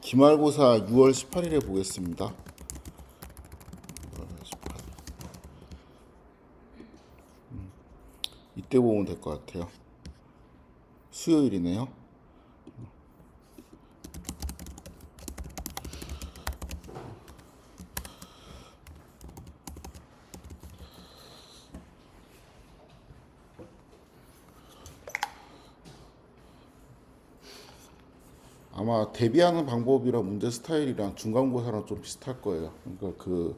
기말고사 6월 18일에 보겠습니다. 이때 보면 될 것 같아요. 수요일이네요. 아마 대비하는 방법이랑 문제 스타일이랑 중간고사랑 좀 비슷할 거예요. 그러니까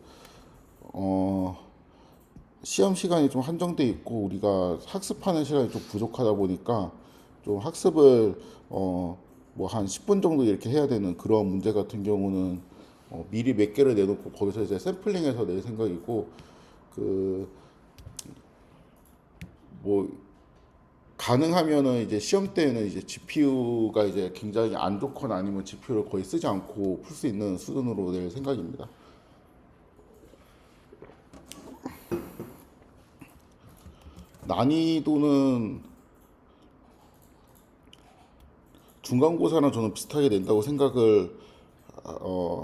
시험 시간이 좀 한정돼 있고 우리가 학습하는 시간이 좀 부족하다 보니까 좀 학습을 뭐 한 10분 정도 이렇게 해야 되는 그런 문제 같은 경우는 미리 몇 개를 내놓고 거기서 이제 샘플링해서 낼 생각이고, 뭐 가능하면은 이제 시험 때는 이제 GPU가 이제 굉장히 안 좋거나 아니면 GPU를 거의 쓰지 않고 풀 수 있는 수준으로 낼 생각입니다. 난이도는 중간고사랑 저는 비슷하게 낸다고 생각을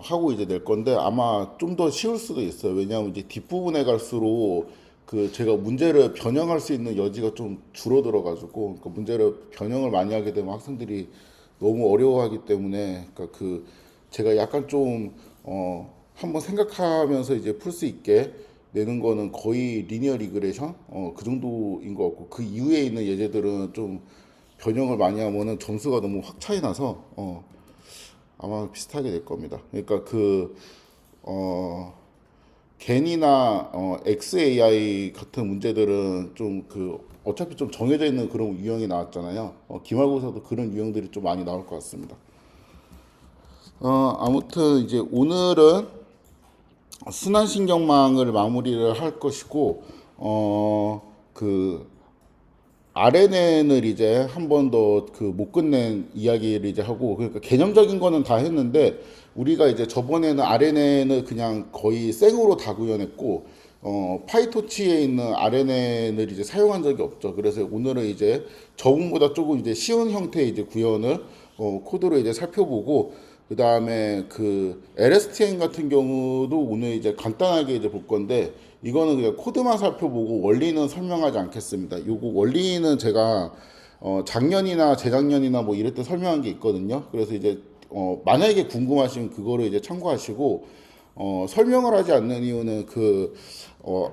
하고 이제 낼 건데, 아마 좀 더 쉬울 수도 있어요. 왜냐하면 이제 뒷부분에 갈수록 제가 문제를 변형할 수 있는 여지가 좀 줄어들어 가지고, 그러니까 문제를 변형을 많이 하게 되면 학생들이 너무 어려워하기 때문에, 그러니까 제가 약간 좀 한번 생각하면서 이제 풀 수 있게 내는 거는 거의 리니어 리그레션 그 정도인 것 같고, 그 이후에 있는 예제들은 좀 변형을 많이 하면은 점수가 너무 확 차이 나서 아마 비슷하게 될 겁니다. 그러니까 겐이나 XAI 같은 문제들은 좀 어차피 좀 정해져 있는 그런 유형이 나왔잖아요. 기말고사도 그런 유형들이 좀 많이 나올 것 같습니다. 아무튼 이제 오늘은 순환신경망을 마무리를 할 것이고, 그 RNN을 이제 한 번 더 못 끝낸 이야기를 이제 하고, 그러니까 개념적인 거는 다 했는데 우리가 이제 저번에는 RNN을 그냥 거의 생으로 다 구현했고, 파이토치에 있는 RNN을 이제 사용한 적이 없죠. 그래서 오늘은 이제 저번보다 조금 이제 쉬운 형태의 이제 구현을 코드로 이제 살펴보고, 그 다음에 LSTM 같은 경우도 오늘 이제 간단하게 이제 볼 건데, 이거는 그냥 코드만 살펴보고 원리는 설명하지 않겠습니다. 요거 원리는 제가 작년이나 재작년이나 뭐 이럴 때 설명한 게 있거든요. 그래서 이제 만약에 궁금하시면 그거를 이제 참고하시고, 설명을 하지 않는 이유는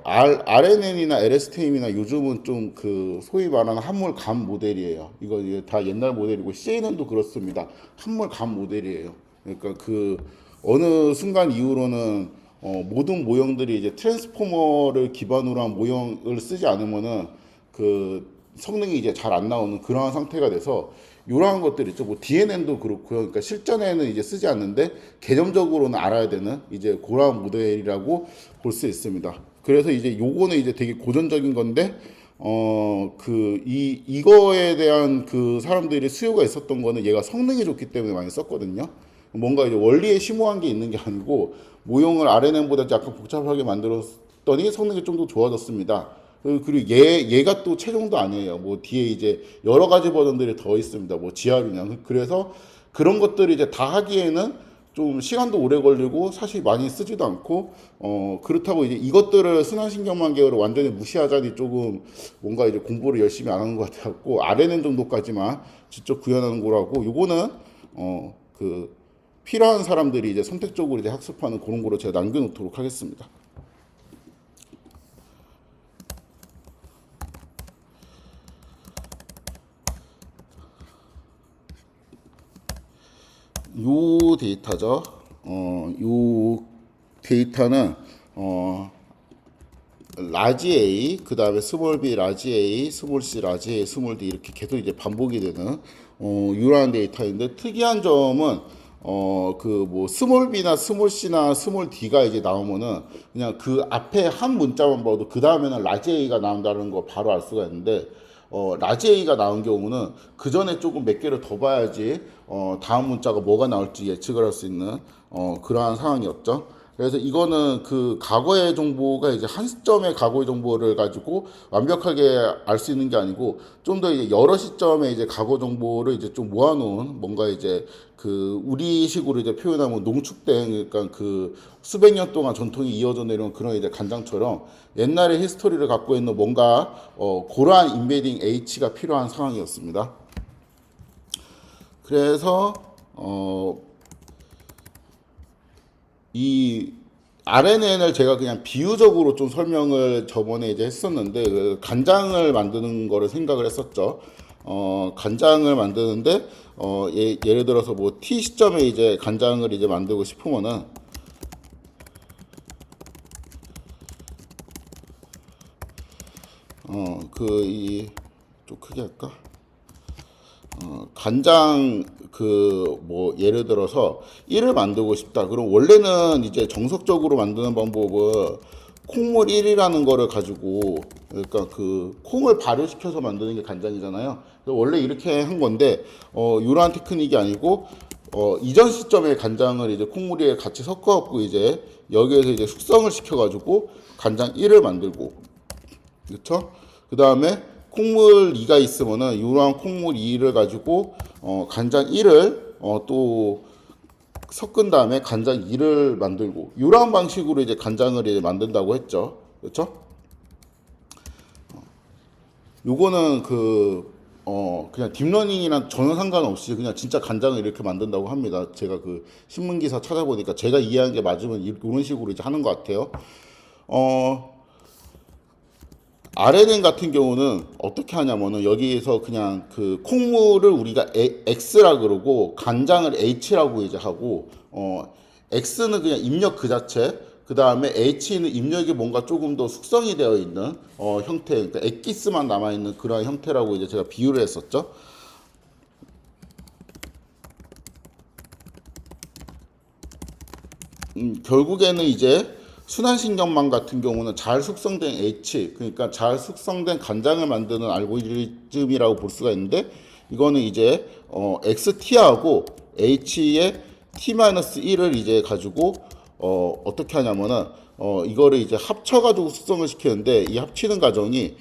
RNN이나 LSTM이나 요즘은 좀 소위 말하는 한물 감 모델이에요. 이거 이제 다 옛날 모델이고, CNN도 그렇습니다. 한물 감 모델이에요. 그러니까 어느 순간 이후로는 모든 모형들이 이제 트랜스포머를 기반으로 한 모형을 쓰지 않으면은 성능이 이제 잘 안 나오는 그러한 상태가 돼서, 이러한 것들 있죠. 뭐 DNN도 그렇고요. 그러니까 실전에는 이제 쓰지 않는데 개념적으로는 알아야 되는 이제 그러한 모델이라고 볼 수 있습니다. 그래서 이제 요거는 이제 되게 고전적인 건데, 이거에 대한 사람들이 수요가 있었던 거는 얘가 성능이 좋기 때문에 많이 썼거든요. 뭔가 이제 원리에 심오한 게 있는 게 아니고 모형을 RNN보다 약간 복잡하게 만들었더니 성능이 좀 더 좋아졌습니다. 그리고 얘가 또 최종도 아니에요. 뭐 뒤에 이제 여러 가지 버전들이 더 있습니다. 뭐 GR이냐. 그래서 그런 것들을 이제 다 하기에는 좀 시간도 오래 걸리고 사실 많이 쓰지도 않고, 그렇다고 이제 이것들을 순환신경망 계열을 완전히 무시하자니 조금 뭔가 이제 공부를 열심히 안 하는 것 같았고, RNN 정도까지만 직접 구현하는 거라고, 요거는 필요한 사람들이 이제 선택적으로 이제 학습하는 그런 거로 제가 남겨놓도록 하겠습니다. 요 데이터죠. 요 데이터는 라지 A, 그 다음에 스몰 b 라지 A, 스몰 c 라지 A, 스몰 d 이렇게 계속 이제 반복이 되는 이러한 데이터인데, 특이한 점은 뭐 스몰 b나 스몰 c나 스몰 d가 이제 나오면은 그냥 그 앞에 한 문자만 봐도 그 다음에는 라지 A가 나온다는 거 바로 알 수가 있는데, 라지 A가 나온 경우는 그 전에 조금 몇 개를 더 봐야지 다음 문자가 뭐가 나올지 예측을 할 수 있는 그러한 상황이었죠. 그래서 이거는 그 과거의 정보가 이제 한 시점의 과거의 정보를 가지고 완벽하게 알 수 있는 게 아니고 좀 더 이제 여러 시점의 이제 과거 정보를 이제 좀 모아놓은 뭔가 이제 그 우리식으로 이제 표현하면 농축된 그러니까 그 수백 년 동안 전통이 이어져 내려온 그런 이제 간장처럼 옛날의 히스토리를 갖고 있는 뭔가 고러한 인베딩 H가 필요한 상황이었습니다. 그래서 이 RNN을 제가 그냥 비유적으로 좀 설명을 저번에 이제 했었는데 그 간장을 만드는 거를 생각을 했었죠. 간장을 만드는데 예를 들어서 뭐 T 시점에 이제 간장을 이제 만들고 싶으면은 그 이 좀 크게 할까? 간장 그 뭐 예를 들어서 1을 만들고 싶다. 그럼 원래는 이제 정석적으로 만드는 방법은 콩물 1이라는 거를 가지고 그러니까 그 콩을 발효시켜서 만드는 게 간장이잖아요. 그래서 원래 이렇게 한 건데 이러한 테크닉이 아니고 이전 시점에 간장을 이제 콩물에 같이 섞어 갖고 이제 여기에서 이제 숙성을 시켜 가지고 간장 1을 만들고 그렇죠? 그 다음에 콩물 2가 있으면은 이러한 콩물 2를 가지고 간장 1을 또 섞은 다음에 간장 2를 만들고 이러한 방식으로 이제 간장을 이제 만든다고 했죠. 그렇죠? 요거는 그냥 딥러닝이랑 전혀 상관없이 그냥 진짜 간장을 이렇게 만든다고 합니다. 제가 그 신문 기사 찾아보니까 제가 이해한 게 맞으면 이런 식으로 이제 하는 것 같아요. RNN 같은 경우는 어떻게 하냐면은 여기에서 그냥 그 콩물을 우리가 X라 그러고 간장을 H라고 이제 하고 X는 그냥 입력 그 자체 그 다음에 H는 입력이 뭔가 조금 더 숙성이 되어 있는 형태 그러니까 액기스만 남아 있는 그런 형태라고 이제 제가 비유를 했었죠. 결국에는 이제 순환신경망 같은 경우는 잘 숙성된 H, 그러니까 잘 숙성된 간장을 만드는 알고리즘이라고 볼 수가 있는데, 이거는 이제 XT하고 H의 T-1을 이제 가지고 어떻게 하냐면은 이거를 이제 합쳐가지고 숙성을 시키는데 이 합치는 과정이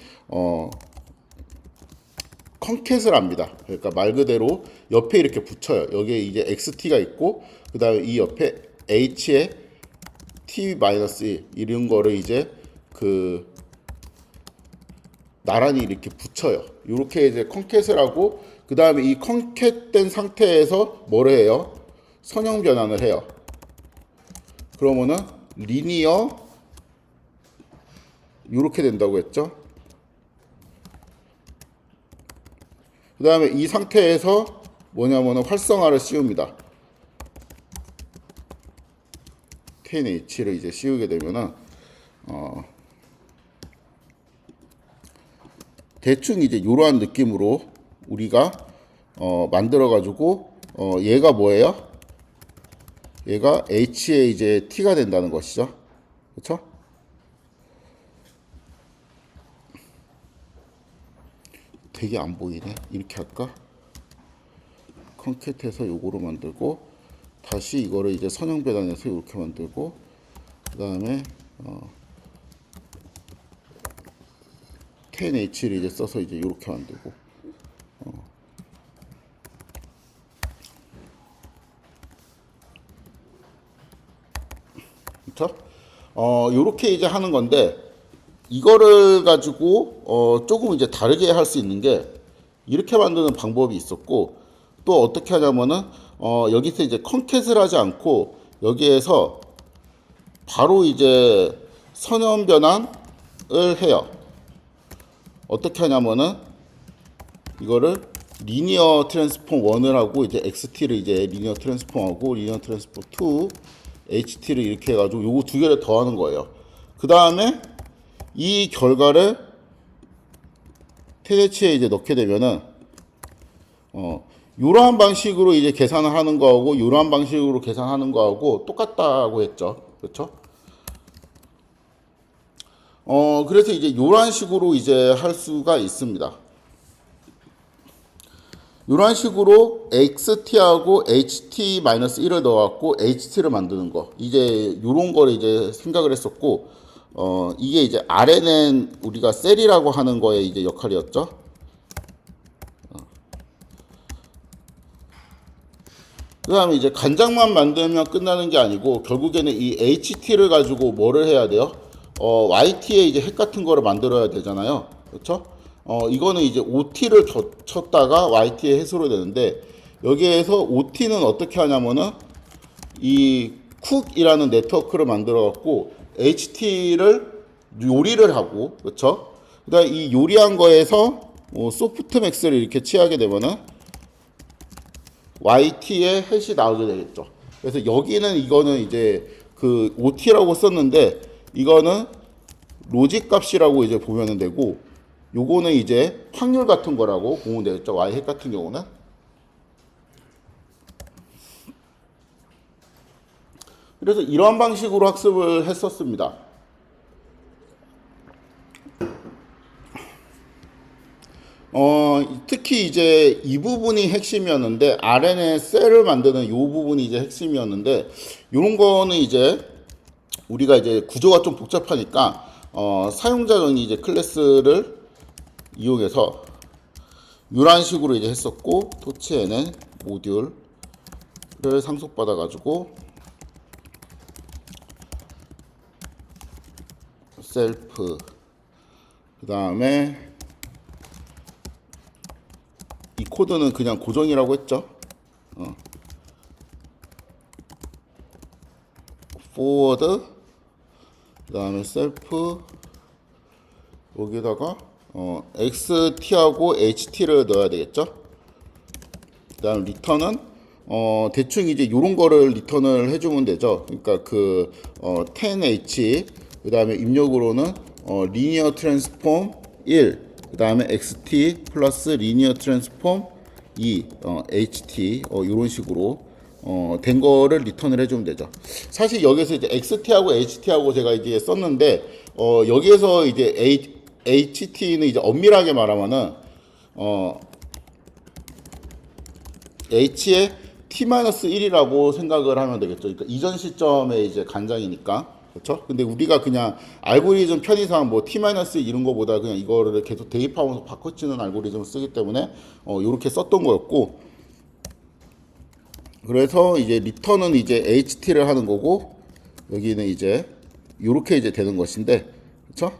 컨캣을 합니다. 그러니까 말 그대로 옆에 이렇게 붙여요. 여기에 이제 XT가 있고 그 다음에 이 옆에 H에 T-1 이런 거를 이제 그 나란히 이렇게 붙여요. 이렇게 이제 컨캣을 하고 그 다음에 이 컨캣된 상태에서 뭐를 해요? 선형 변환을 해요. 그러면은 리니어 이렇게 된다고 했죠. 그 다음에 이 상태에서 뭐냐면은 활성화를 씌웁니다. 10H를 이제 씌우게 되면은 대충 이제 이러한 느낌으로 우리가 만들어 가지고 얘가 뭐예요? 얘가 H에 이제 T가 된다는 것이죠. 그렇죠? 되게 안 보이네. 이렇게 할까? 컨캣해서 요거로 만들고 다시 이거를 이제 선형 배단해서 이렇게 만들고 그 다음에 10H를 이제 써서 이제 이렇게 만들고 그렇죠? 요렇게 이제 하는 건데 이거를 가지고 조금 이제 다르게 할 수 있는 게 이렇게 만드는 방법이 있었고 또 어떻게 하냐면은 여기서 이제 컨캣을 하지 않고 여기에서 바로 이제 선형 변환을 해요. 어떻게 하냐면은 이거를 리니어 트랜스폼 1을 하고 이제 XT를 이제 리니어 트랜스폼하고 리니어 트랜스폼 2 HT를 이렇게 해가지고 요거 두 개를 더하는 거예요. 그 다음에 이 결과를 테데치에 이제 넣게 되면은 이러한 방식으로 이제 계산을 하는 거하고 이러한 방식으로 계산하는 거하고 똑같다고 했죠. 그렇죠? 그래서 이제 이러한 식으로 이제 할 수가 있습니다. 이런 식으로 xt하고 ht-1을 넣어갖고 ht를 만드는 거. 이제 요런 거를 이제 생각을 했었고, 이게 이제 RNN 우리가 셀이라고 하는 거의 이제 역할이었죠. 그 다음에 이제 간장만 만들면 끝나는 게 아니고, 결국에는 이 HT를 가지고 뭐를 해야 돼요? YT에 이제 핵 같은 거를 만들어야 되잖아요. 그렇죠? 이거는 이제 OT를 쳤다가 YT에 해소를 되는데, 여기에서 OT는 어떻게 하냐면은, 이 쿡이라는 네트워크를 만들어 갖고, HT를 요리를 하고, 그렇죠? 그 다음에 이 요리한 거에서, 소프트맥스를 이렇게 취하게 되면은, YT의 햇이 나오게 되겠죠. 그래서 여기는 이거는 이제 그 OT라고 썼는데 이거는 로직 값이라고 이제 보면 되고 요거는 이제 확률 같은 거라고 보면 되겠죠. Y 핵 같은 경우는. 그래서 이러한 방식으로 학습을 했었습니다. 특히 이제 이 부분이 핵심이었는데, RNA 셀을 만드는 이 부분이 이제 핵심이었는데, 이런 거는 이제 우리가 이제 구조가 좀 복잡하니까, 사용자 정의 이제 클래스를 이용해서 이런 식으로 이제 했었고, 토치에는 모듈을 상속받아가지고, 셀프, 그 다음에 이 코드는 그냥 고정이라고 했죠. forward, 그 다음에 셀프, 여기다가 xt하고 ht를 넣어야 되겠죠. 그 다음 리턴은 대충 이제 요런 거를 리턴을 해주면 되죠. 그러니까 그 10h, 그 다음에 입력으로는 리니어 트랜스폼 1, 그 다음에 xt 플러스 리니어 트랜스폼 2, ht 이런 식으로 된 거를 리턴을 해주면 되죠. 사실 여기서 이제 xt하고 ht하고 제가 이제 썼는데 여기에서 이제 ht는 이제 엄밀하게 말하면은 h의 t-1이라고 생각을 하면 되겠죠. 그러니까 이전 시점에 이제 간장이니까. 그렇죠? 근데 우리가 그냥 알고리즘 편의상 뭐 t-1 이런 거보다 그냥 이거를 계속 대입하면서 바꿔치는 알고리즘을 쓰기 때문에 이렇게 썼던 거였고, 그래서 이제 리턴은 이제 ht를 하는 거고, 여기는 이제 이렇게 이제 되는 것인데, 그렇죠?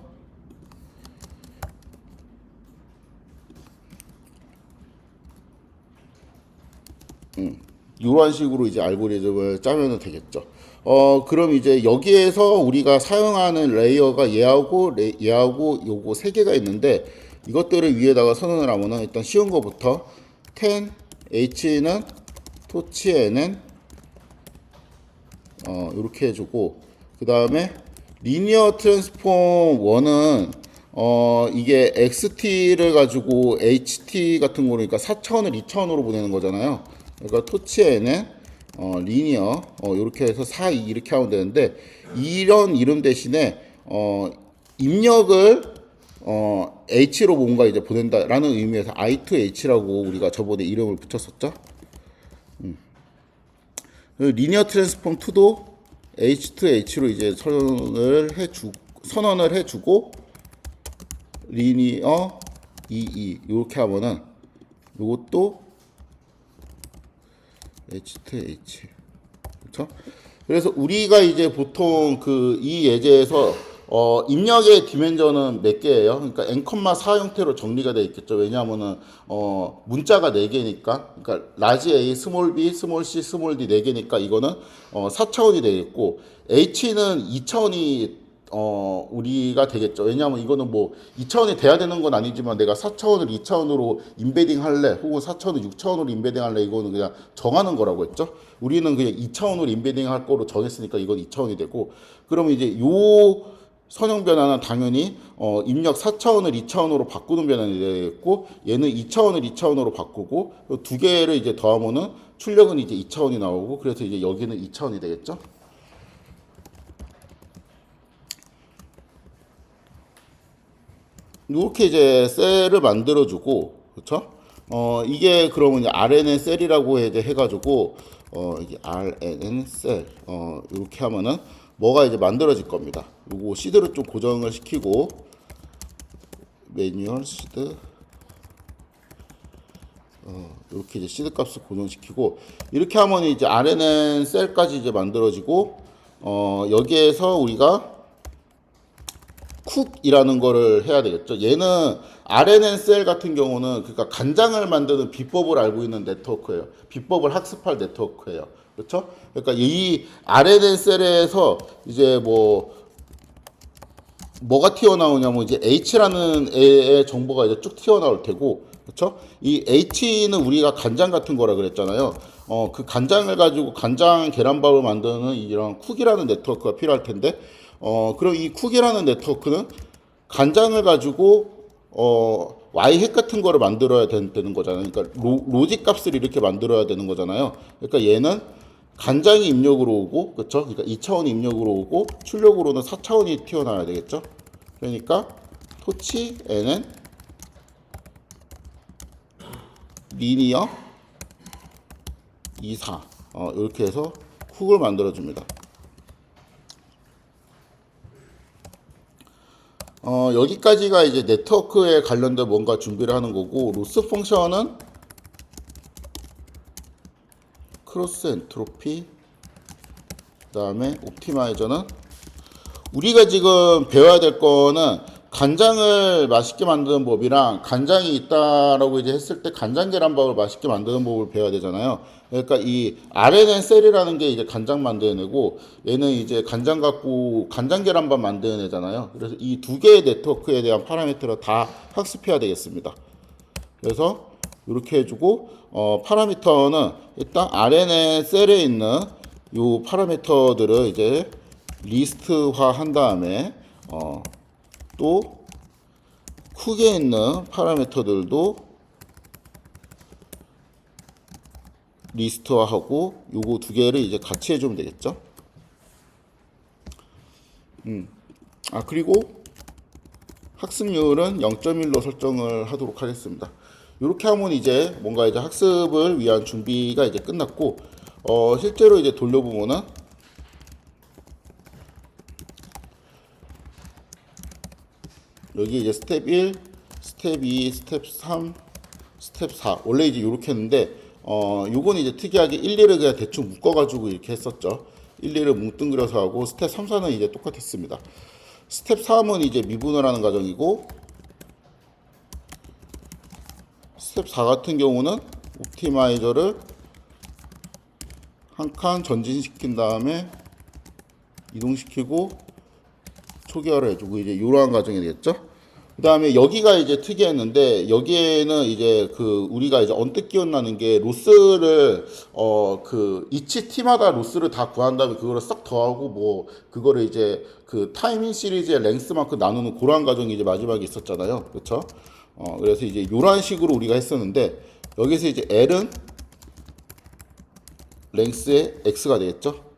이런 식으로 이제 알고리즘을 짜면 되겠죠. 그럼 이제 여기에서 우리가 사용하는 레이어가 얘하고 요거 세 개가 있는데, 이것들을 위에다가 선언을 하면은 일단 쉬운 거부터 10h는 토치에는 이렇게 해주고, 그 다음에 리니어 트랜스폼 1은 이게 XT를 가지고 HT 같은 거로, 그러니까 4차원을 2차원으로 보내는 거잖아요. 그러니까 토치에는 리니어 이렇게 해서 4, 2 이렇게 하면 되는데, 이런 이름 대신에 입력을 H로 뭔가 이제 보낸다라는 의미에서 I2H라고 우리가 저번에 이름을 붙였었죠. 리니어 트랜스폼 2도 H2H로 이제 선언을 해주고 리니어 EE 이렇게 하면은 이것도 H2H. 그렇죠? 그래서 우리가 이제 보통 그 이 예제에서 입력의 디멘전은 몇 개예요? 그러니까 n,4 형태로 정리가 되어 있겠죠. 왜냐하면은 문자가 4개니까, 그러니까 라지 A, 스몰 b, 스몰 c, 스몰 d 4개니까 이거는 4차원이 되겠고, h는 2차원이 우리가 되겠죠. 왜냐하면 이거는 뭐 2차원이 돼야 되는 건 아니지만, 내가 4차원을 2차원으로 인베딩 할래, 혹은 4차원을 6차원으로 인베딩 할래, 이거는 그냥 정하는 거라고 했죠. 우리는 그냥 2차원으로 인베딩 할 거로 정했으니까 이건 2차원이 되고, 그러면 이제 요 선형 변화는 당연히 입력 4차원을 2차원으로 바꾸는 변환이 되겠고, 얘는 2차원을 2차원으로 바꾸고, 두 개를 이제 더하면은 출력은 이제 2차원이 나오고, 그래서 이제 여기는 2차원이 되겠죠. 이렇게 이제 셀을 만들어주고, 그렇죠? 이게 그러면 이제 RNN 셀이라고 이제 해가지고 이게 RNN 셀 이렇게 하면은 뭐가 이제 만들어질 겁니다. 요거 시드를 좀 고정을 시키고 매뉴얼 시드 이렇게 이제 시드 값을 고정시키고 이렇게 하면 이제 RNN 셀까지 이제 만들어지고 여기에서 우리가 쿡이라는 거를 해야 되겠죠. 얘는 RNN 셀 같은 경우는 그러니까 간장을 만드는 비법을 알고 있는 네트워크예요. 비법을 학습할 네트워크예요. 그렇죠? 그러니까 이 RNN 셀에서 이제 뭐가 튀어나오냐면 이제 H라는 애의 정보가 이제 쭉 튀어나올 테고, 그렇죠? 이 H는 우리가 간장 같은 거라 그랬잖아요. 그 간장을 가지고 간장 계란밥을 만드는 이런 쿡이라는 네트워크가 필요할 텐데, 그럼 이 쿡이라는 네트워크는 간장을 가지고 Y 핵 같은 거를 만들어야 되는 거잖아요. 그러니까 로직 값을 이렇게 만들어야 되는 거잖아요. 그러니까 얘는 간장이 입력으로 오고, 그렇죠? 그러니까 2차원이 입력으로 오고 출력으로는 4차원이 튀어나와야 되겠죠. 그러니까 토치 n은 리니어 24 이렇게 해서 쿡을 만들어 줍니다. 여기까지가 이제 네트워크에 관련된 뭔가 준비를 하는 거고, 로스 펑션은 크로스 엔트로피, 그 다음에 옵티마이저는 우리가 지금 배워야 될 거는 간장을 맛있게 만드는 법이랑 간장이 있다라고 이제 했을 때 간장 계란밥을 맛있게 만드는 법을 배워야 되잖아요. 그러니까 이 RNN 셀이라는 게 이제 간장 만드는 애고 얘는 이제 간장 갖고 간장 계란밥 만드는 애잖아요. 그래서 이 두 개의 네트워크에 대한 파라미터를 다 학습해야 되겠습니다. 그래서 이렇게 해주고 파라미터는 일단 RNN 셀에 있는 요 파라미터들을 이제 리스트화 한 다음에 또 쿡에 있는 파라미터들도 리스트화하고 요거 두 개를 이제 같이 해주면 되겠죠. 그리고 학습률은 0.1로 설정을 하도록 하겠습니다. 이렇게 하면 이제 뭔가 이제 학습을 위한 준비가 이제 끝났고 실제로 이제 돌려보면은 여기 이제 스텝 1, 스텝 2, 스텝 3, 스텝 4 원래 이제 이렇게 했는데 요건 이제 특이하게 1, 2를 그냥 대충 묶어가지고 이렇게 했었죠. 1, 2를 뭉뚱그려서 하고 스텝 3, 4는 이제 똑같았습니다. 스텝 3은 이제 미분을 하는 과정이고 스텝 4 같은 경우는 옵티마이저를 한 칸 전진시킨 다음에 이동시키고 초기화를 해주고 이제 이러한 과정이 되겠죠. 그 다음에 여기가 이제 특이했는데 여기에는 이제 그 우리가 이제 언뜻 기억나는 게 로스를 그 each t마다 로스를 다 구한 다음에 그거를 싹 더하고 뭐 그거를 이제 그 타이밍 시리즈의 랭스만큼 나누는 그러한 과정이 이제 마지막에 있었잖아요. 그렇죠? 그래서 이제 이런 식으로 우리가 했었는데 여기서 이제 L은 랭스의 X가 되겠죠.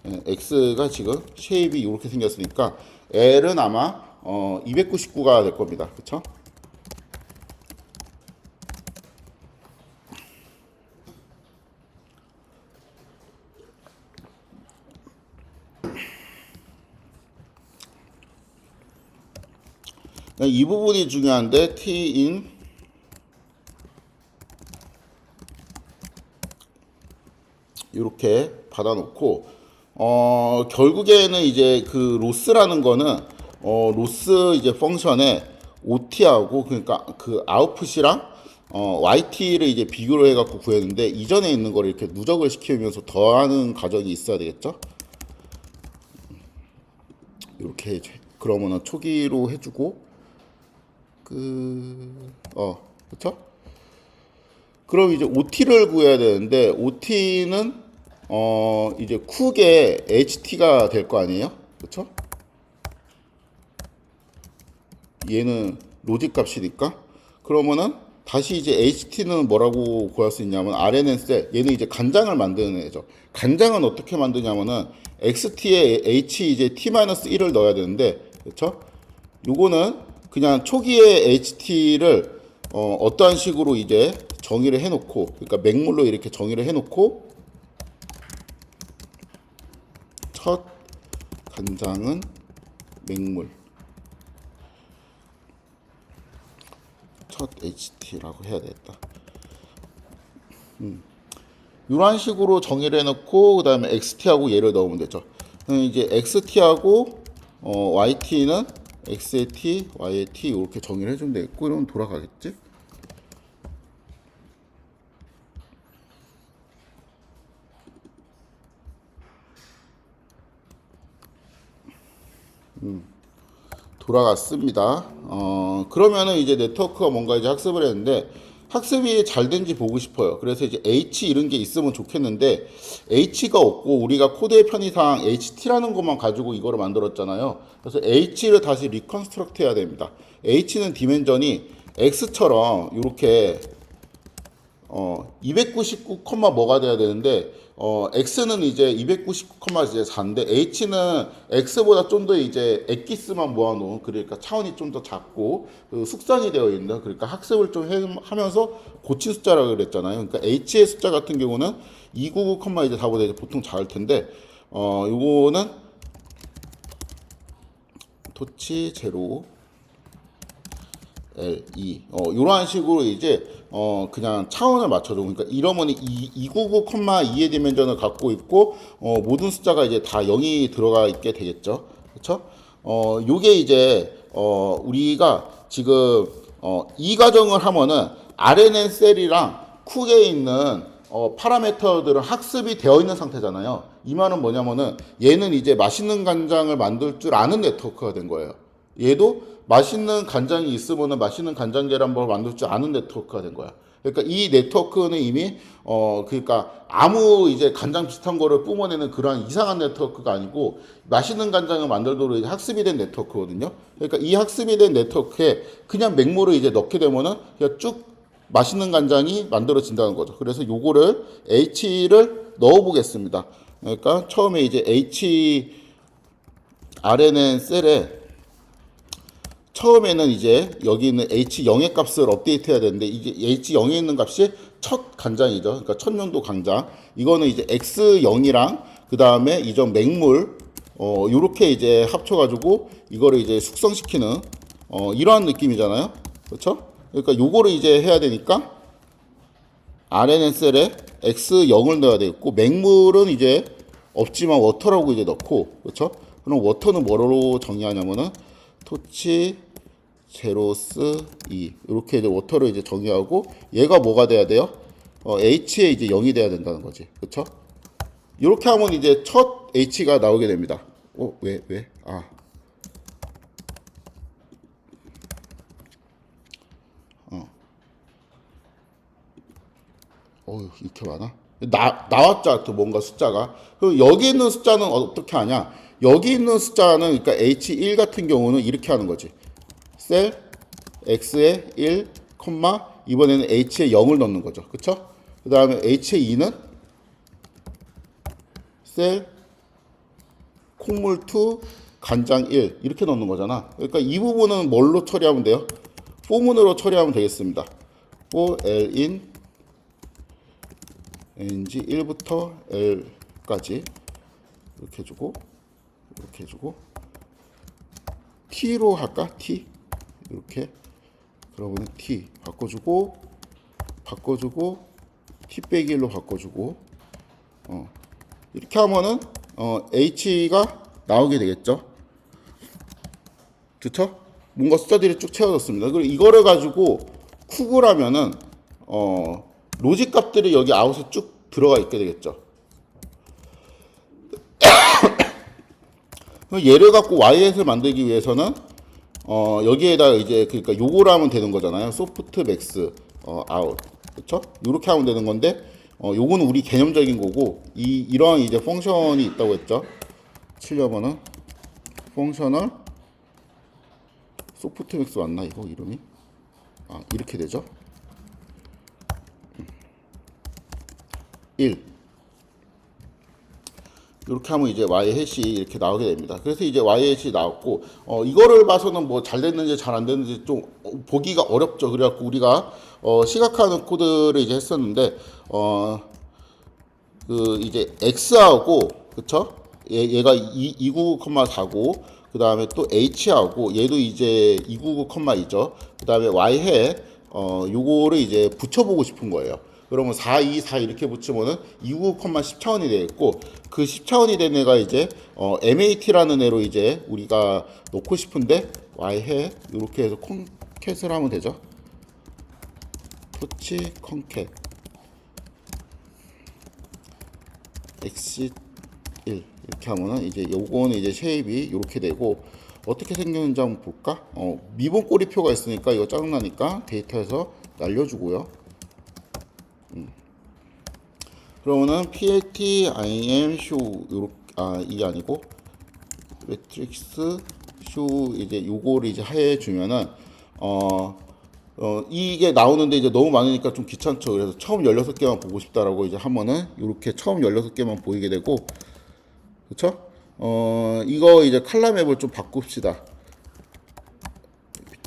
X가 지금 쉐입이 이렇게 생겼으니까 L은 아마 299가 될 겁니다. 그쵸? 이 부분이 중요한데 T인 이렇게 받아놓고 결국에는 이제 그 로스라는 거는 로스 이제 펑션에 OT하고 그러니까 그 아웃풋이랑 YT를 이제 비교를 해갖고 구했는데 이전에 있는 거를 이렇게 누적을 시키면서 더하는 과정이 있어야 되겠죠. 이렇게 그러면은 초기로 해주고 그쵸? 그럼 이제 OT를 구해야 되는데 OT는 이제 쿡의 HT가 될 거 아니에요? 그쵸? 얘는 로직 값이니까 그러면은 다시 이제 HT는 뭐라고 구할 수 있냐면 RNN 셀 얘는 이제 간장을 만드는 애죠. 간장은 어떻게 만드냐면은 XT에 H 이제 T-1을 넣어야 되는데 그쵸? 요거는 그냥 초기의 HT를 어떠한 식으로 이제 정의를 해놓고, 그러니까 맹물로 이렇게 정의를 해놓고, 첫 간장은 맹물, 첫 HT라고 해야 되겠다. 이런 식으로 정의를 해놓고 그 다음에 XT하고 얘를 넣으면 되죠. 이제 XT하고 YT는 X의 T, Y의 T 이렇게 정의를 해주면 되겠고, 이러면 돌아가겠지? 돌아갔습니다. 그러면은 이제 네트워크가 뭔가 이제 학습을 했는데, 학습이 잘 된지 보고 싶어요. 그래서 이제 H 이런 게 있으면 좋겠는데, H가 없고 우리가 코드의 편의상 HT라는 것만 가지고 이거를 만들었잖아요. 그래서 H를 다시 리컨스트럭트 해야 됩니다. H는 디멘전이 X처럼 이렇게 299, 뭐가 돼야 되는데, X는 이제 299, 이제 4인데, H는 X보다 좀 더 이제 엑기스만 모아놓은, 그러니까 차원이 좀 더 작고, 숙성이 되어 있는, 그러니까 학습을 좀 하면서 고친 숫자라고 그랬잖아요. 그러니까 H의 숫자 같은 경우는 299, 이제 4보다 이제 보통 작을 텐데, 요거는 토치 제로, L, E 이러한 식으로 이제 그냥 차원을 맞춰줘. 그러니까 이러면 299,2의 디멘전을 갖고 있고 모든 숫자가 이제 다 0이 들어가 있게 되겠죠. 그렇죠? 요게 이제 우리가 지금 이 과정을 하면은 RNN 셀이랑 쿡에 있는 파라미터들은 학습이 되어 있는 상태잖아요. 이 말은 뭐냐면은 얘는 이제 맛있는 간장을 만들 줄 아는 네트워크가 된 거예요. 얘도 맛있는 간장이 있으면은 맛있는 간장 계란밥을 만들 줄 아는 네트워크가 된 거야. 그러니까 이 네트워크는 이미 그러니까 아무 이제 간장 비슷한 거를 뿜어내는 그러한 이상한 네트워크가 아니고 맛있는 간장을 만들도록 이제 학습이 된 네트워크거든요. 그러니까 이 학습이 된 네트워크에 그냥 맹물을 이제 넣게 되면은 그냥 쭉 맛있는 간장이 만들어진다는 거죠. 그래서 요거를 H를 넣어 보겠습니다. 그러니까 처음에 이제 H RNN 셀에 처음에는 이제 여기 있는 H0의 값을 업데이트해야 되는데, 이게 H0에 있는 값이 첫 간장이죠. 그러니까 첫 연도 간장. 이거는 이제 X0이랑 그 다음에 이전 맹물 요렇게 이제 합쳐가지고 이거를 이제 숙성시키는 이러한 느낌이잖아요. 그렇죠? 그러니까 요거를 이제 해야 되니까 RNN 셀에 X0을 넣어야 되겠고, 맹물은 이제 없지만 워터라고 이제 넣고, 그렇죠? 그럼 워터는 뭐로 정의하냐면은 토치 제로스 2 이렇게 이제 워터를 이제 정의하고, 얘가 뭐가 돼야 돼요? H에 이제 0이 돼야 된다는 거지. 그렇죠? 이렇게 하면 이제 첫 H가 나오게 됩니다. 왜? 이렇게 많아? 나왔죠, 또 뭔가 숫자가. 그럼 여기 있는 숫자는 어떻게 하냐? 여기 있는 숫자는, 그러니까 H1 같은 경우는 이렇게 하는 거지. 셀 X에 1, 이번에는 H에 0을 넣는 거죠. 그쵸? 그 다음에 H에 2는 셀 콩물2 간장 1 이렇게 넣는 거잖아. 그러니까 이 부분은 뭘로 처리하면 돼요? 포문으로 처리하면 되겠습니다. for L in NG 1부터 L까지 이렇게 해주고, 이렇게 해주고, T로 할까? T 이렇게. 그러면 T 바꿔주고 T 빼기 1로 바꿔주고 이렇게 하면은 H가 나오게 되겠죠. 그쵸? 뭔가 숫자들이 쭉 채워졌습니다. 그리고 이거를 가지고 쿡을 하면은 로직 값들이 여기 아웃에 쭉 들어가 있게 되겠죠. 얘를 갖고 YS를 만들기 위해서는 여기에다 이제 그러니까 요거를 하면 되는 거잖아요. 소프트 맥스 아웃. 그렇죠? 요렇게 하면 되는 건데 요거는 우리 개념적인 거고, 이러한 이제 펑션이 있다고 했죠. 치려면은 펑셔널 소프트 맥스 맞나 이거 이름이? 이렇게 되죠. 1 이렇게 하면 이제 y 해시 이렇게 나오게 됩니다. 그래서 이제 y 해시 나왔고, 이거를 봐서는 뭐 잘 됐는지 잘 안 됐는지 좀 보기가 어렵죠. 그래갖고 우리가 시각화하는 코드를 이제 했었는데, 그 이제 x하고, 그쵸? 얘가 299,4고, 그 다음에 또 h하고 얘도 이제 299,2죠. 그 다음에 y해 요거를 이제 붙여보고 싶은 거예요. 그러면 4, 2, 4 이렇게 붙이면은 299,10차원이 되겠고, 그 10차원이 된 애가 이제 MAT라는 애로 이제 우리가 놓고 싶은데, y해 이렇게 해서 콘캣을 하면 되죠. 토치 콘캣 exit 1 이렇게 하면은 이제 요거는 이제 쉐입이 이렇게 되고, 어떻게 생겼는지 한번 볼까? 미분 꼬리표가 있으니까 이거 짜증나니까 데이터에서 날려주고요. 그러면은 plt im show 요렇게, 이게 아니고 매트릭스 show 이제 요거를 이제 해주면은 이게 나오는데 이제 너무 많으니까 좀 귀찮죠. 그래서 처음 16개만 보고 싶다라고 이제 하면은 이렇게 처음 16개만 보이게 되고, 그쵸? 이거 이제 칼라 맵을 좀 바꿉시다.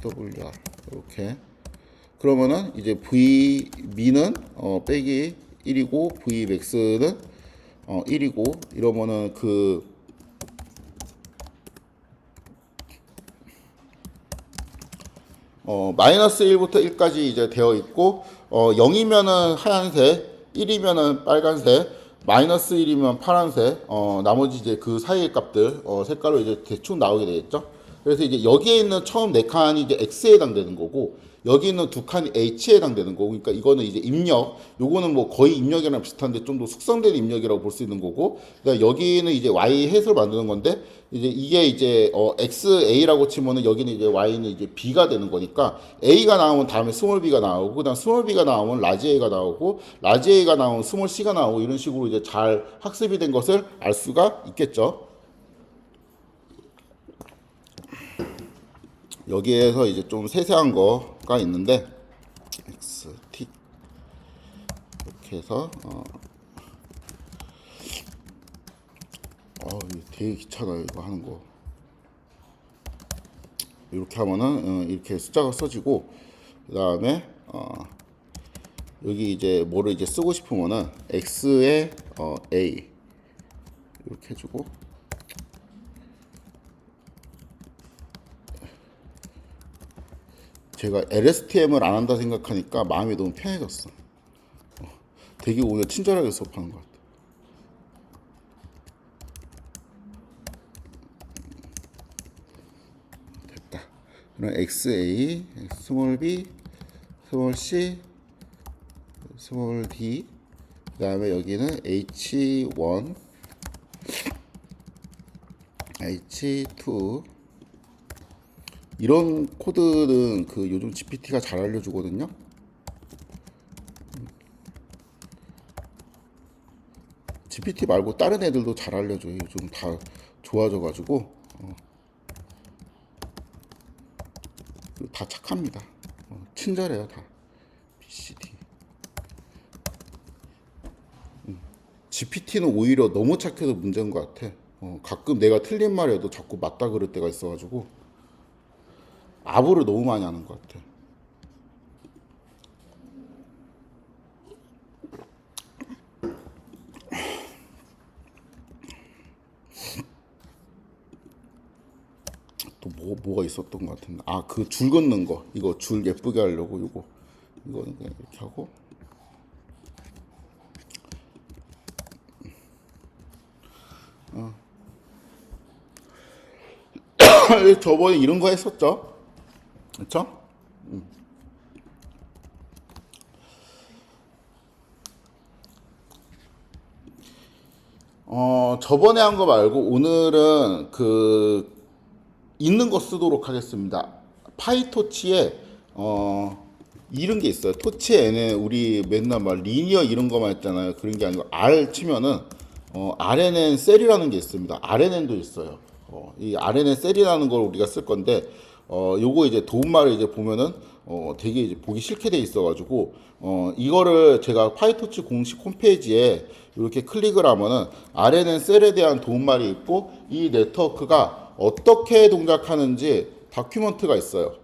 PWR 이렇게. 그러면은 이제 V 미는 빼기 1이고 V max는 1이고, 이러면은 그 마이너스 1부터 1까지 이제 되어 있고, 0이면은 하얀색, 1이면은 빨간색, 마이너스 1이면 파란색, 나머지 이제 그 사이의 값들 색깔로 이제 대충 나오게 되겠죠. 그래서 이제 여기에 있는 처음 4칸이 이제 X에 해당되는 거고, 여기 있는 2칸이 H에 해당되는 거고, 그러니까 이거는 이제 입력, 요거는 뭐 거의 입력이랑 비슷한데 좀 더 숙성된 입력이라고 볼 수 있는 거고, 그러니까 여기는 이제 Y 햇을 만드는 건데, 이제 이게 이제 XA라고 치면은 여기는 이제 Y는 이제 B가 되는 거니까, A가 나오면 다음에 스몰 B가 나오고, 그다음 스몰 B가 나오면 라지 A가 나오고, 라지 A가 나오면 스몰 C가 나오고, 이런 식으로 이제 잘 학습이 된 것을 알 수가 있겠죠. 여기에서 이제 좀 세세한 거가 있는데, XT 이렇게 해서 이거 되게 귀찮아요 이거 하는 거. 이렇게 하면은 이렇게 숫자가 써지고, 그 다음에 여기 이제 뭐를 이제 쓰고 싶으면은 X에 A 이렇게 해주고, 제가 LSTM을 안 한다 생각하니까 마음이 너무 편해졌어. 되게 오늘 친절하게 수업하는 것 같아. 됐다. 그럼 XA, 스몰 b, 스몰 c, 스몰 d, 그 다음에 여기는 H1, H2. 이런 코드는 그 요즘 GPT가 잘 알려주거든요. GPT 말고 다른 애들도 잘 알려줘요. 요즘 다 좋아져가지고 다 착합니다. 친절해요 다. BCD. GPT는 오히려 너무 착해서 문제인 것 같아. 가끔 내가 틀린 말해도 자꾸 맞다 그럴 때가 있어가지고 아부를 너무 많이 하는 것 같아. 또 뭐가 있었던 것 같은데, 그 줄 긋는 거, 이거 줄 예쁘게 하려고 이거는 그냥 이렇게 하고, 저번에 이런 거 했었죠. 그렇죠? 저번에 한 거 말고 오늘은 그 있는 거 쓰도록 하겠습니다. 파이토치에 이런 게 있어요. 토치에 얘네 우리 맨날 막 리니어 이런 거만 했잖아요. 그런 게 아니고 R 치면은 RNN 셀이라는 게 있습니다. RNN도 있어요. 이 RNN 셀이라는 걸 우리가 쓸 건데, 요거 이제 도움말을 이제 보면은 되게 이제 보기 싫게 돼 있어가지고 이거를 제가 파이토치 공식 홈페이지에 이렇게 클릭을 하면은 아래는 셀에 대한 도움말이 있고 이 네트워크가 어떻게 동작하는지 다큐멘트가 있어요.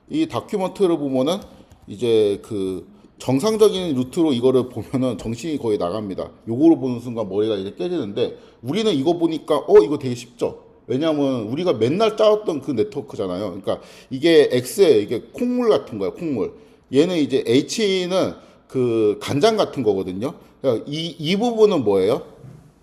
이 다큐멘트를 보면은 이제 그 정상적인 루트로 이거를 보면은 정신이 거의 나갑니다. 요거를 보는 순간 머리가 이제 깨지는데 우리는 이거 보니까 이거 되게 쉽죠. 왜냐하면 우리가 맨날 짜왔던 그 네트워크잖아요. 그러니까 이게 X에 이게 콩물 같은 거야, 콩물. 얘는 이제 H는 그 간장 같은 거거든요. 그러니까 이 부분은 뭐예요?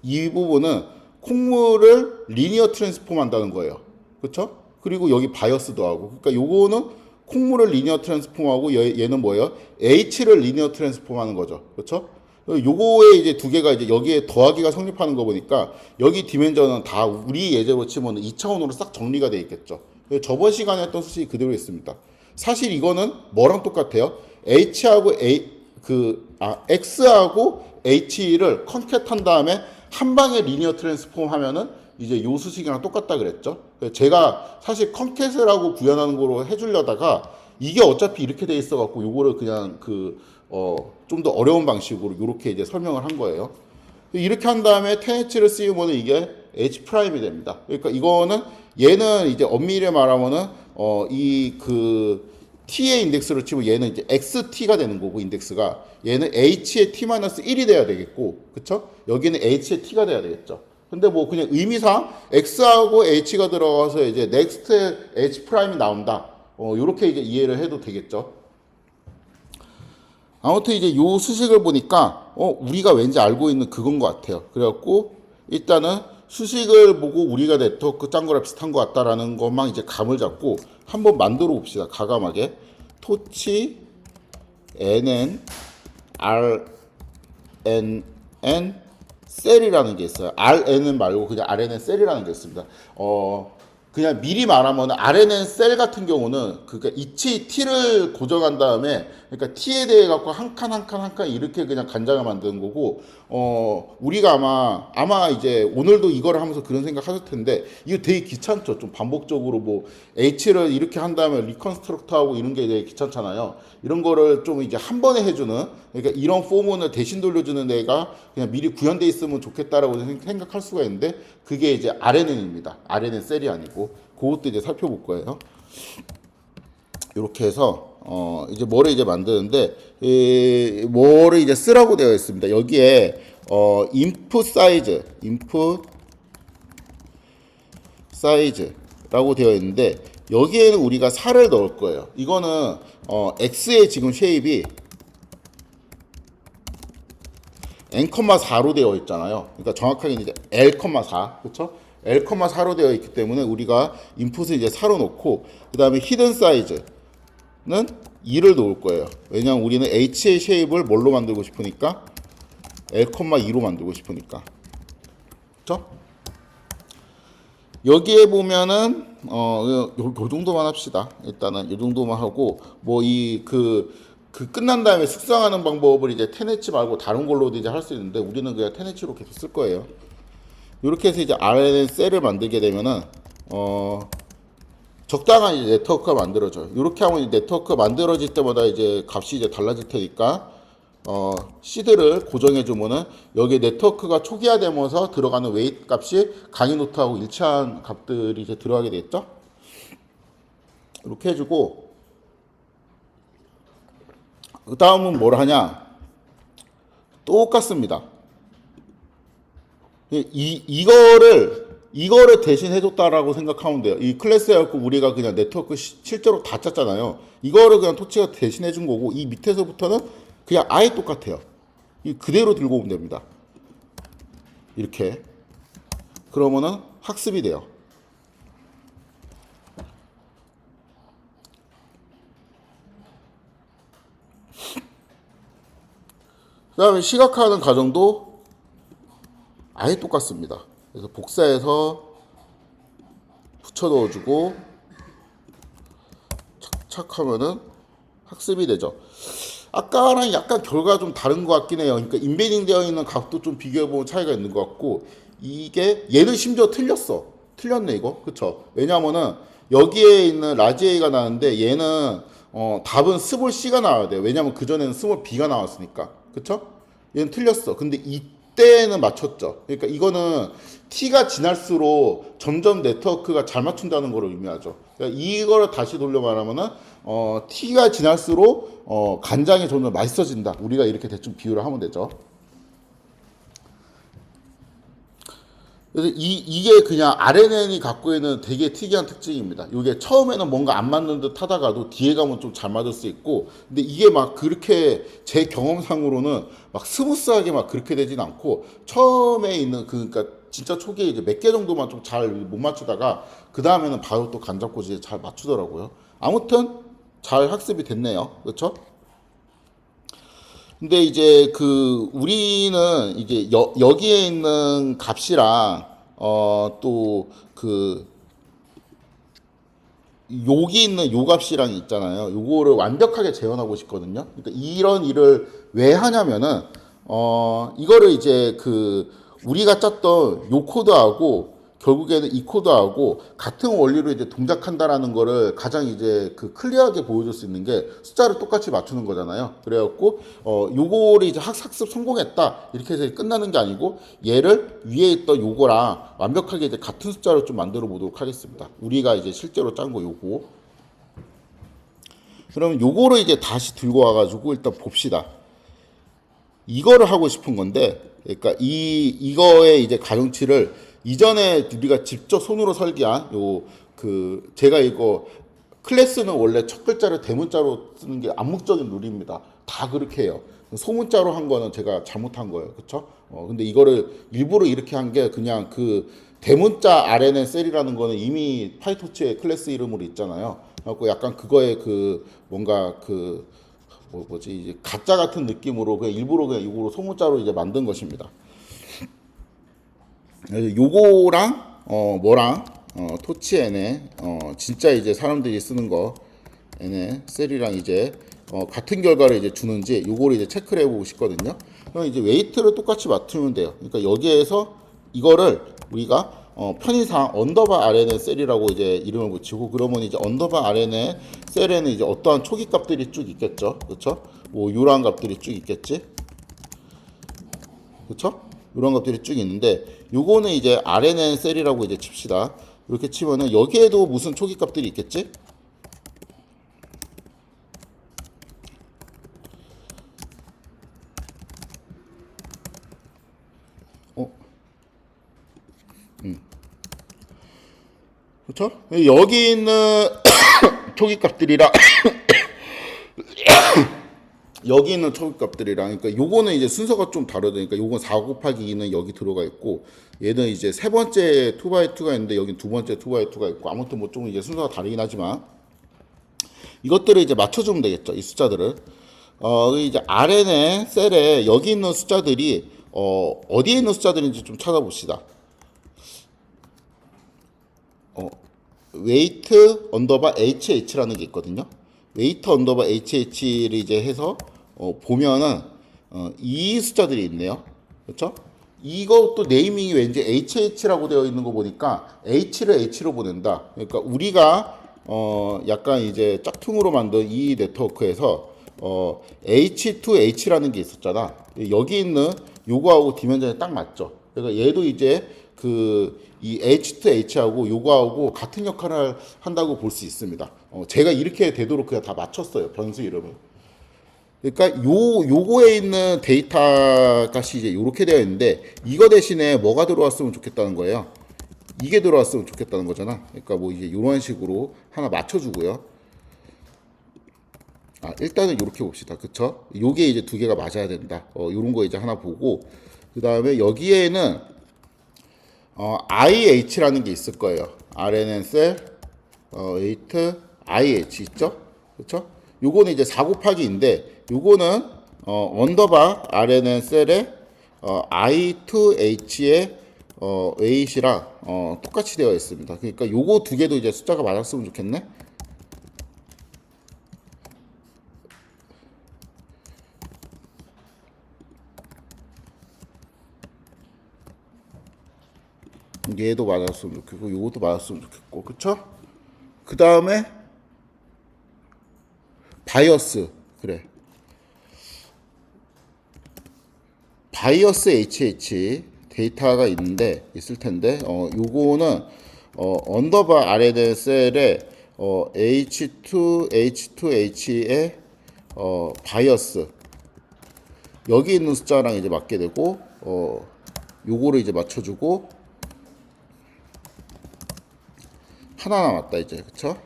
이 부분은 콩물을 리니어 트랜스폼 한다는 거예요. 그렇죠? 그리고 여기 바이어스도 하고. 그러니까 요거는 콩물을 리니어 트랜스폼하고 얘는 뭐예요? H를 리니어 트랜스폼 하는 거죠. 그렇죠? 요거에 이제 두 개가 이제 여기에 더하기가 성립하는 거 보니까 여기 디멘전은 다 우리 예제로 치면 2차원으로 싹 정리가 돼 있겠죠. 저번 시간에 했던 수식이 그대로 있습니다. 사실 이거는 뭐랑 똑같아요? H하고 X하고 H를 컨캣 한 다음에 한 방에 리니어 트랜스폼 하면은 이제 요 수식이랑 똑같다 그랬죠. 제가 사실 컨캣을 하고 구현하는 거로 해주려다가 이게 어차피 이렇게 돼 있어 갖고 요거를 그냥 좀 더 어려운 방식으로 이렇게 이제 설명을 한 거예요. 이렇게 한 다음에 10H를 씌우면 이게 H 프라임이 됩니다. 그러니까 이거는 얘는 이제 엄밀히 말하면은 이 그 T의 인덱스를 치면 얘는 이제 XT가 되는 거고 인덱스가 얘는 H의 T-1이 돼야 되겠고 그쵸? 여기는 H의 T가 돼야 되겠죠. 근데 뭐 그냥 의미상 X하고 H가 들어가서 이제 넥스트 H 프라임이 나온다. 요렇게 이제 이해를 해도 되겠죠. 아무튼 이제 요 수식을 보니까 우리가 왠지 알고 있는 그건 것 같아요. 그래갖고 일단은 수식을 보고 우리가 네트워크 짠 거랑 비슷한 것 같다라는 것만 이제 감을 잡고 한번 만들어 봅시다. 가감하게 토치 nn rnn 셀이라는 게 있어요. rn은 말고 그냥 rnn 셀이라는 게 있습니다. 그냥 미리 말하면 RNN 셀 같은 경우는 그러니까 이치 T를 고정한 다음에 그러니까 T에 대해 갖고 한 칸 한 칸 한 칸 이렇게 그냥 간장을 만드는 거고 우리가 아마 이제 오늘도 이거를 하면서 그런 생각 하실 텐데 이거 되게 귀찮죠. 좀 반복적으로 뭐 H를 이렇게 한 다음에 리컨스트럭트 하고 이런 게 되게 귀찮잖아요. 이런 거를 좀 이제 한 번에 해주는 그러니까 이런 포문을 대신 돌려주는 애가 그냥 미리 구현돼 있으면 좋겠다라고 생각할 수가 있는데 그게 이제 RNN입니다. RNN 셀이 아니고 그것도 이제 살펴볼 거예요. 이렇게 해서 이제 뭐를 이제 만드는데 뭐를 이제 쓰라고 되어 있습니다. 여기에 input size라고 되어 있는데 여기에는 우리가 4를 넣을 거예요. 이거는 x의 지금 쉐입이 n,4로 되어 있잖아요. 그러니까 정확하게 이제 l,4 그렇죠? l,4로 되어 있기 때문에 우리가 인풋을 이제 4로 놓고 그 다음에 히든 사이즈는 2를 놓을 거예요. 왜냐하면 우리는 h의 쉐입을 뭘로 만들고 싶으니까 l,2로 만들고 싶으니까 그렇죠? 여기에 보면은 요 정도만 합시다. 일단은 요 정도만 하고 뭐 그 끝난 다음에 숙성하는 방법을 이제 10H 말고 다른 걸로도 이제 할 수 있는데 우리는 그냥 10H로 계속 쓸 거예요. 이렇게 해서 이제 RNN 셀을 만들게 되면은 적당한 이제 네트워크가 만들어져요. 이렇게 하면 이제 네트워크가 만들어질 때마다 이제 값이 이제 달라질 테니까 시드를 고정해 주면은 여기 네트워크가 초기화되면서 들어가는 웨이트 값이 강의 노트하고 일치한 값들이 이제 들어가게 되겠죠. 이렇게 해주고 그 다음은 뭘 하냐? 똑같습니다. 이거를 대신 해줬다라고 생각하면 돼요. 이 클래스였고 우리가 그냥 네트워크 실제로 다 짰잖아요. 이거를 그냥 토치가 대신 해준 거고 이 밑에서부터는 그냥 아예 똑같아요. 이 그대로 들고 오면 됩니다. 이렇게 그러면은 학습이 돼요. 그 다음에 시각화하는 과정도 아예 똑같습니다. 그래서 복사해서 붙여 넣어주고 착착 하면은 학습이 되죠. 아까랑 약간 결과가 좀 다른 것 같긴 해요. 그러니까 인베딩 되어 있는 값도 좀 비교해보면 차이가 있는 것 같고 이게 얘는 심지어 틀렸네 이거 그쵸? 왜냐면은 여기에 있는 라지 A가 나왔는데 얘는 답은 스몰 C가 나와야 돼요. 왜냐면 그전에는 스몰 B가 나왔으니까. 그쵸? 얘는 틀렸어. 근데 이때는 맞췄죠. 그러니까 이거는 T가 지날수록 점점 네트워크가 잘 맞춘다는 걸 의미하죠. 그러니까 이거를 다시 돌려 말하면은 T가 지날수록 간장이 점점 맛있어진다. 우리가 이렇게 대충 비유를 하면 되죠. 그래서 이게 그냥 RNN이 갖고 있는 되게 특이한 특징입니다. 이게 처음에는 뭔가 안 맞는 듯 하다가도 뒤에 가면 좀 잘 맞을 수 있고, 근데 이게 막 그렇게 제 경험상으로는 막 스무스하게 막 그렇게 되진 않고, 처음에 있는 그러니까 진짜 초기에 이제 몇 개 정도만 좀 잘 못 맞추다가 그 다음에는 바로 또 간 잡고 이제 잘 맞추더라고요. 아무튼 잘 학습이 됐네요. 그렇죠? 근데 이제 그 우리는 이제 여기에 있는 값이랑 또 그 여기 있는 요 값이랑 있잖아요. 요거를 완벽하게 재현하고 싶거든요. 그러니까 이런 일을 왜 하냐면은 이거를 이제 그 우리가 짰던 요 코드하고 결국에는 이 코드하고 같은 원리로 이제 동작한다라는 거를 가장 이제 그 클리어하게 보여줄 수 있는 게 숫자를 똑같이 맞추는 거잖아요. 그래갖고 요거를 이제 학습 성공했다 이렇게 해서 끝나는 게 아니고 얘를 위에 있던 요거랑 완벽하게 이제 같은 숫자로 좀 만들어 보도록 하겠습니다. 우리가 이제 실제로 짠 거 요거. 그럼 요거를 이제 다시 들고 와가지고 일단 봅시다. 이거를 하고 싶은 건데, 그러니까 이거의 이제 가중치를 이전에 우리가 직접 손으로 설계한 요 그 제가 이거 클래스는 원래 첫 글자를 대문자로 쓰는 게 암묵적인 룰입니다. 다 그렇게 해요. 소문자로 한 거는 제가 잘못한 거예요. 그쵸? 근데 이거를 일부러 이렇게 한 게 그냥 그 대문자 RNN 셀이라는 거는 이미 파이토치의 클래스 이름으로 있잖아요. 그래갖고 약간 그거에 그 뭔가 그 뭐지 이제 가짜 같은 느낌으로 그냥 일부러 그냥 이거로 소문자로 이제 만든 것입니다. 그래서 요거랑 뭐랑 토치 NA 진짜 이제 사람들이 쓰는 거 NA 셀이랑 이제 같은 결과를 이제 주는지 요거를 이제 체크를 해보고 싶거든요. 그럼 이제 웨이트를 똑같이 맞추면 돼요. 그러니까 여기에서 이거를 우리가 편의상 언더바 RNA 셀이라고 이제 이름을 붙이고 그러면 이제 언더바 RNA 셀에는 이제 어떠한 초기 값들이 쭉 있겠죠. 그렇죠? 뭐 이러한 값들이 쭉 있겠지. 그렇죠? 이런 것들이 쭉 있는데 요거는 이제 RNN 셀이라고 이제 칩시다. 이렇게 치면은 여기에도 무슨 초기 값들이 있겠지? 어, 그렇죠? 여기 있는 초기 값들이랑 여기 있는 초급값들이랑 그러니까 요거는 이제 순서가 좀 다르다니까 요건 4 곱하기 2는 여기 들어가 있고 얘는 이제 세 번째 2x2가 있는데 여긴 두 번째 2x2가 있고 아무튼 뭐 좀 이제 순서가 다르긴 하지만 이것들을 이제 맞춰주면 되겠죠 이 숫자들을 이제 RN의 셀에 여기 있는 숫자들이 어디에 있는 숫자들인지 좀 찾아봅시다 웨이트 언더바 HH라는 게 있거든요 웨이트 언더바 HH를 이제 해서 보면은 이 숫자들이 있네요. 그렇죠? 이것도 네이밍이 왠지 HH라고 되어 있는 거 보니까 H를 H로 보낸다. 그러니까 우리가 약간 이제 짝퉁으로 만든 이 네트워크에서 H2H라는 게 있었잖아. 여기 있는 요거하고 디멘전이 딱 맞죠. 그러니까 얘도 이제 그 이 H2H하고 요거하고 같은 역할을 한다고 볼 수 있습니다. 제가 이렇게 되도록 그냥 다 맞췄어요. 변수 이름을. 그러니까 요거에 있는 데이터 값이 이제 요렇게 되어 있는데 이거 대신에 뭐가 들어왔으면 좋겠다는 거예요. 이게 들어왔으면 좋겠다는 거잖아. 그러니까 뭐 이제 이런 식으로 하나 맞춰주고요. 일단은 이렇게 봅시다. 그쵸? 요게 이제 두 개가 맞아야 된다. 요런 거 이제 하나 보고 그 다음에 여기에는 IH라는 게 있을 거예요. RNN 셀, 웨이트, IH 있죠? 그쵸? 요거는 이제 4 곱하기인데, 요거는, 언더바 RNN 셀에, I2H의, 웨이트랑, 똑같이 되어 있습니다. 그러니까 요거 두 개도 이제 숫자가 맞았으면 좋겠네? 얘도 맞았으면 좋겠고, 요것도 맞았으면 좋겠고, 그쵸? 그 다음에 바이어스. 그래. 바이어스 HH 데이터가 있을 텐데, 요거는, 언더바 RNA 셀에, H2H2H의, 바이어스. 여기 있는 숫자랑 이제 맞게 되고, 요거를 이제 맞춰주고, 하나 남았다, 이제. 그쵸?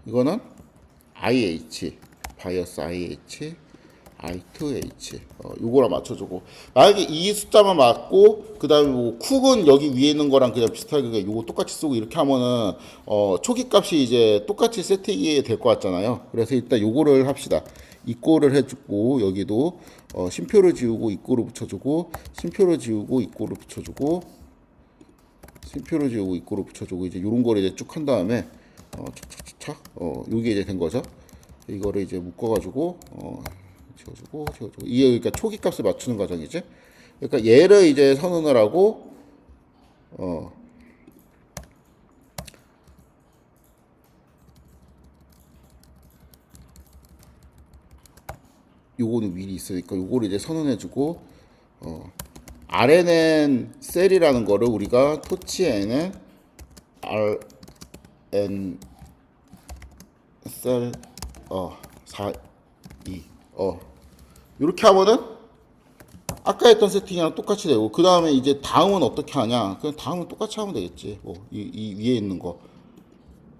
이거는 IH, 바이어스 IH, I2H 요거랑 맞춰주고 만약에 이 숫자만 맞고 그 다음에 뭐 쿡은 여기 위에 있는 거랑 그냥 비슷하게 요거 똑같이 쓰고 이렇게 하면은 초기 값이 이제 똑같이 세팅이 될 것 같잖아요. 그래서 일단 요거를 합시다. 이꼬를 해주고 여기도 심표를 지우고 이꼬를 붙여주고 심표를 지우고 이꼬를 붙여주고 심표를 지우고 이꼬를 붙여주고 이제 요런 거를 이제 쭉 한 다음에 착착착착 요게 이제 된 거죠. 이거를 이제 묶어가지고 지워주고 이게 그러니까 초기 값을 맞추는 과정이지. 그러니까 얘를 이제 선언을 하고 요거는 미리 있으니까 요거를 이제 선언해주고 RNN 셀이라는 거를 우리가 토치에는 RN 셀 4, 2 이렇게 하면은 아까 했던 세팅이랑 똑같이 되고 그 다음에 이제 다음은 어떻게 하냐? 그냥 다음은 똑같이 하면 되겠지. 이 위에 있는 거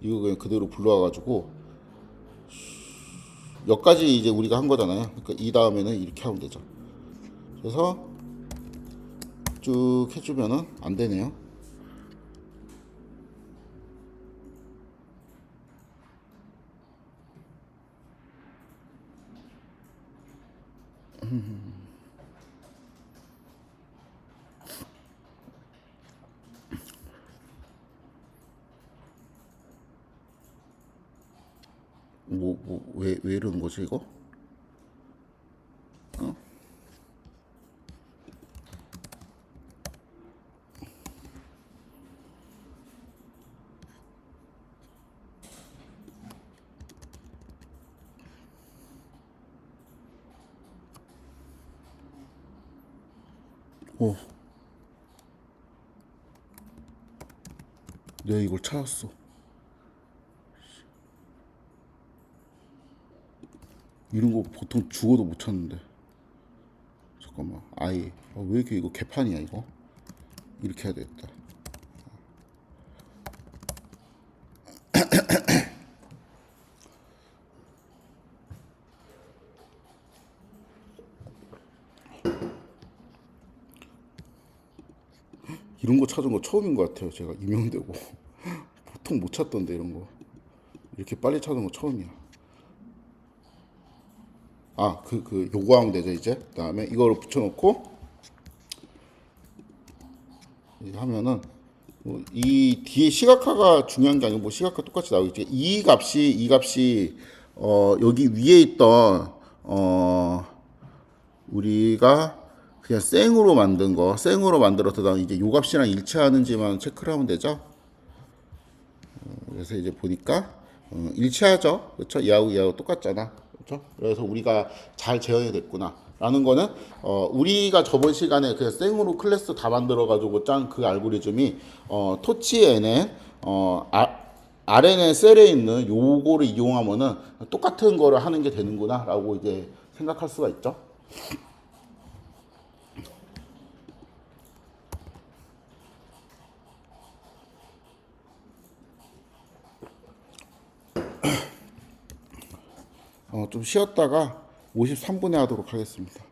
이거 그냥 그대로 불러와가지고 여기까지 이제 우리가 한 거잖아요. 그러니까 이 다음에는 이렇게 하면 되죠. 그래서 쭉 해주면은 안 되네요. 왜 이러는 거지, 이거? 어, 내가 이걸 찾았어. 이런 거 보통 죽어도 못 찾는데. 잠깐만, 아예. 왜 이렇게 이거 개판이야, 이거? 이렇게 해야 되겠다. 이런 거 찾은 거 처음인 것 같아요. 제가 임용되고 보통 못 찾던데 이런 거 이렇게 빨리 찾은 거 처음이야. 요거 하면 되죠 이제. 그다음에 이거를 붙여놓고 이제 하면은 이 뒤에 시각화가 중요한 게 아니고 뭐 시각화 똑같이 나오겠지. 이 값이 여기 위에 있던 우리가 그냥 생으로 만들어서 이제 요 값이랑 일치하는지만 체크를 하면 되죠. 그래서 이제 보니까 일치하죠. 그렇죠? 얘하고 똑같잖아. 그렇죠? 그래서 우리가 잘 재현이 됐구나. 라는 거는 우리가 저번 시간에 그냥 생으로 클래스 다 만들어 가지고 짠 그 알고리즘이 토치에는 RNA 셀에 있는 요거를 이용하면은 똑같은 거를 하는 게 되는구나라고 이제 생각할 수가 있죠. 좀 쉬었다가 53분에 하도록 하겠습니다.